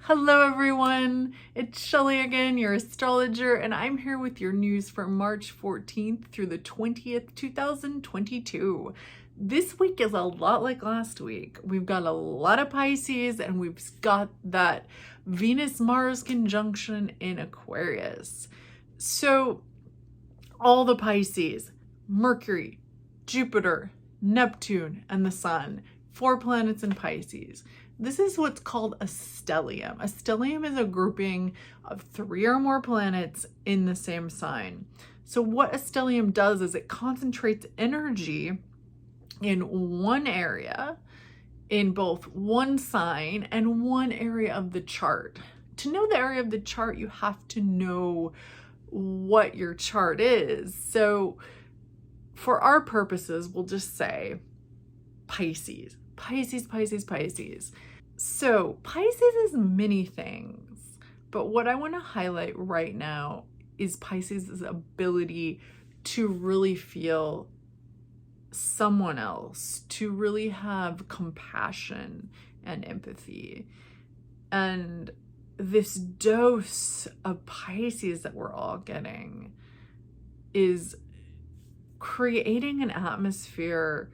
Hello everyone, it's Shelly again, your astrologer, and I'm here with your news for March 14th through the 20th, 2022. This week is a lot like last week. We've got a lot of Pisces and we've got that Venus-Mars conjunction in Aquarius. So all the Pisces, Mercury, Jupiter, Neptune, and the Sun, 4 planets in Pisces. This is what's called a stellium. A stellium is a grouping of 3 or more planets in the same sign. So what a stellium does is it concentrates energy in one area, in both one sign and one area of the chart. To know the area of the chart, you have to know what your chart is. So for our purposes, we'll just say Pisces. Pisces, Pisces, Pisces. So Pisces is many things, but what I want to highlight right now is Pisces' ability to really feel someone else, to really have compassion and empathy. And this dose of Pisces that we're all getting is creating an atmosphere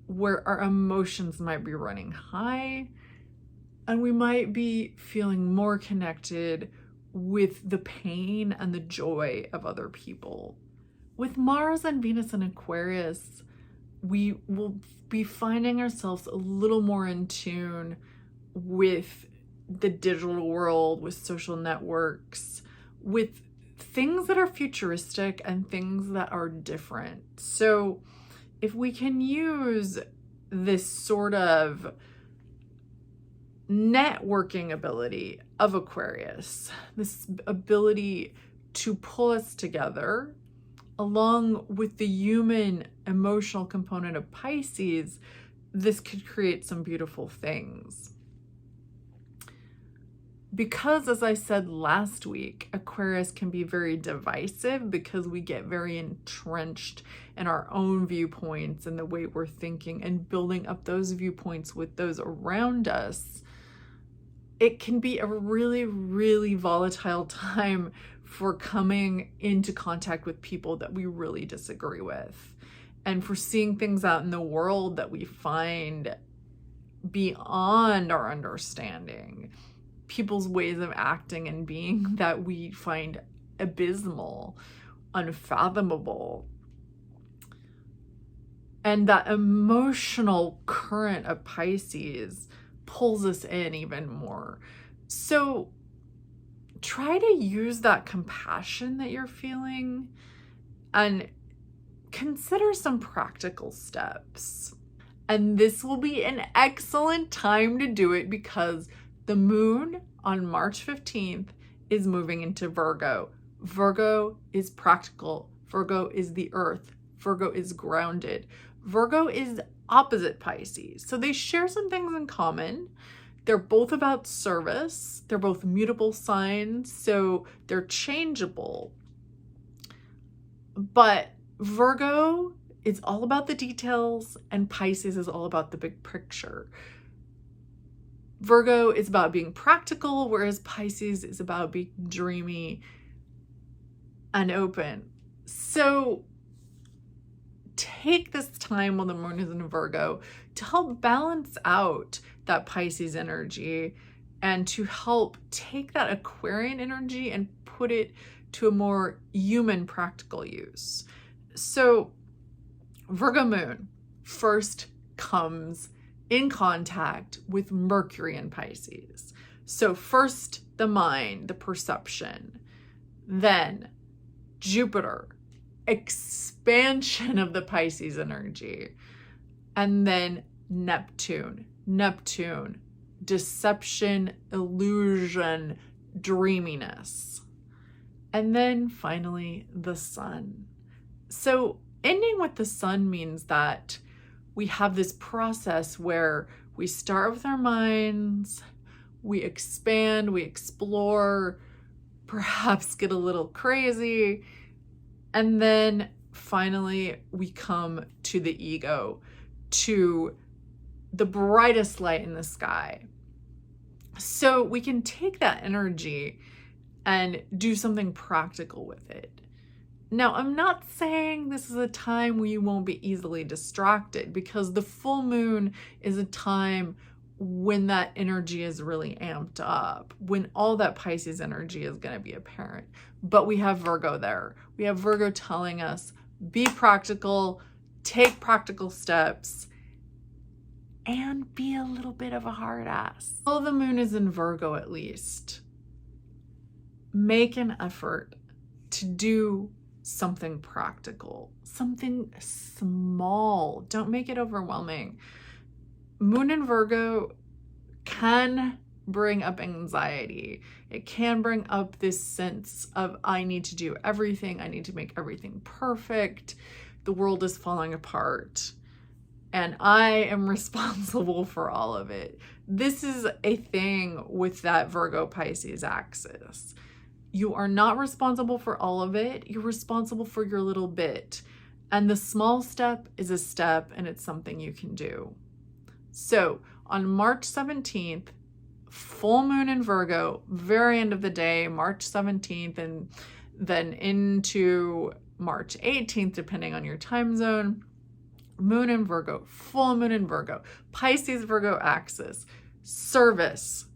where our emotions might be running high and we might be feeling more connected with the pain and the joy of other people. With Mars and Venus in Aquarius, we will be finding ourselves a little more in tune with the digital world, with social networks, with things that are futuristic and things that are different. So if we can use this sort of networking ability of Aquarius, this ability to pull us together, along with the human emotional component of Pisces, this could create some beautiful things. Because, as I said last week, Aquarius can be very divisive because we get very entrenched in our own viewpoints and the way we're thinking and building up those viewpoints with those around us. It can be a really, really volatile time for coming into contact with people that we really disagree with and for seeing things out in the world that we find beyond our understanding. People's ways of acting and being that we find abysmal, unfathomable. And that emotional current of Pisces pulls us in even more. So try to use that compassion that you're feeling and consider some practical steps. And this will be an excellent time to do it because the moon on March 15th is moving into Virgo. Virgo is practical. Virgo is the earth. Virgo is grounded. Virgo is opposite Pisces. So they share some things in common. They're both about service. They're both mutable signs, so they're changeable. But Virgo is all about the details and Pisces is all about the big picture. Virgo is about being practical, whereas Pisces is about being dreamy and open. So take this time while the moon is in Virgo to help balance out that Pisces energy and to help take that Aquarian energy and put it to a more human practical use. So Virgo moon first comes in contact with Mercury in Pisces. So first the mind, the perception, then Jupiter, expansion of the Pisces energy, and then Neptune, deception, illusion, dreaminess, and then finally the Sun. So ending with the Sun means that we have this process where we start with our minds, we expand, we explore, perhaps get a little crazy, and then finally we come to the ego, to the brightest light in the sky. So we can take that energy and do something practical with it. Now, I'm not saying this is a time where you won't be easily distracted, because the full moon is a time when that energy is really amped up, when all that Pisces energy is going to be apparent. But we have Virgo there. We have Virgo telling us, be practical, take practical steps, and be a little bit of a hard ass. Well, the moon is in Virgo, at least. Make an effort to do something practical, something small. Don't make it overwhelming. Moon in Virgo can bring up anxiety. It can bring up this sense of, I need to do everything. I need to make everything perfect. The world is falling apart, and I am responsible for all of it. This is a thing with that Virgo Pisces axis. You are not responsible for all of it. You're responsible for your little bit. And the small step is a step, and it's something you can do. So on March 17th, full moon in Virgo, very end of the day, March 17th, and then into March 18th, depending on your time zone, moon in Virgo, full moon in Virgo, Pisces Virgo axis, service.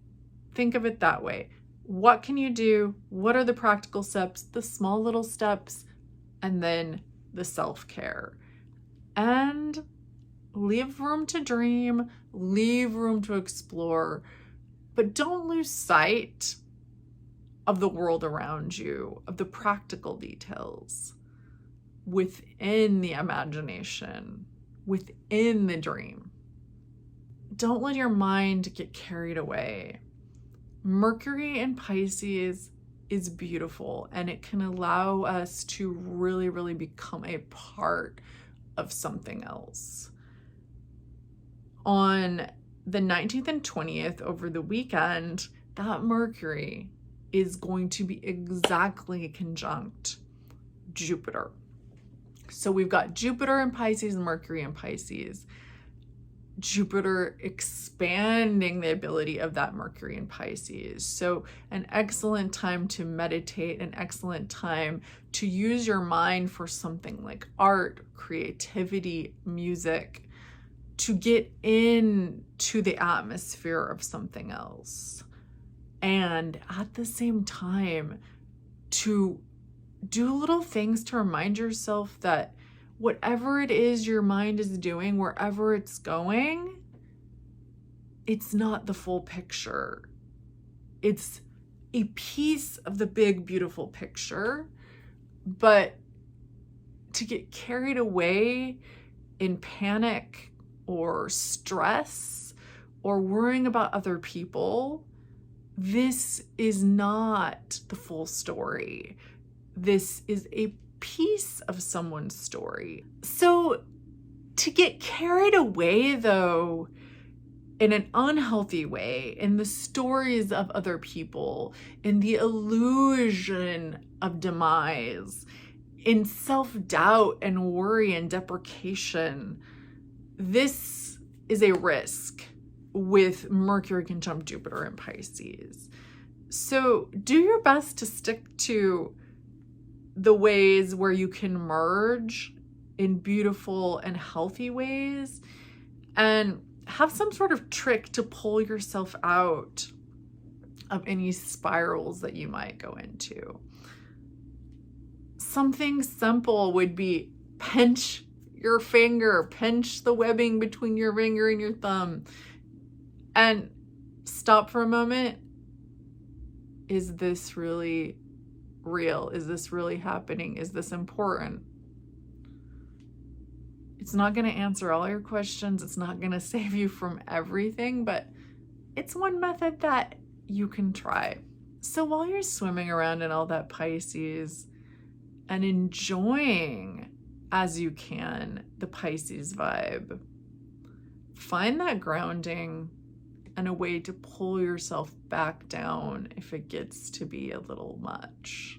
Think of it that way. What can you do? What are the practical steps, the small little steps, and then the self-care? And leave room to dream, leave room to explore, but don't lose sight of the world around you, of the practical details within the imagination, within the dream. Don't let your mind get carried away. Mercury in Pisces is beautiful, and it can allow us to really, really become a part of something else. On the 19th and 20th, over the weekend, that Mercury is going to be exactly conjunct Jupiter. So we've got Jupiter in Pisces and Mercury in Pisces. Jupiter expanding the ability of that Mercury in Pisces. So an excellent time to meditate, an excellent time to use your mind for something like art, creativity, music, to get into the atmosphere of something else. And at the same time, to do little things to remind yourself that whatever it is your mind is doing, wherever it's going, it's not the full picture. It's a piece of the big, beautiful picture. But to get carried away in panic or stress or worrying about other people, this is not the full story. This is a piece of someone's story. So to get carried away, though, in an unhealthy way, in the stories of other people, in the illusion of demise, in self-doubt and worry and deprecation, this is a risk with Mercury conjunct Jupiter in Pisces. So do your best to stick to the ways where you can merge in beautiful and healthy ways, and have some sort of trick to pull yourself out of any spirals that you might go into. Something simple would be pinch your finger, pinch the webbing between your finger and your thumb, and stop for a moment. Is this really real? Is this really happening? Is this important? It's not going to answer all your questions. It's not going to save you from everything, but it's one method that you can try. So while you're swimming around in all that Pisces and enjoying as you can the Pisces vibe, find that grounding and a way to pull yourself back down if it gets to be a little much.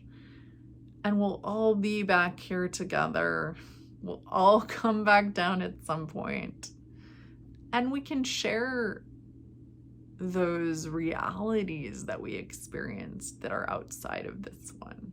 And we'll all be back here together. We'll all come back down at some point. And we can share those realities that we experience that are outside of this one.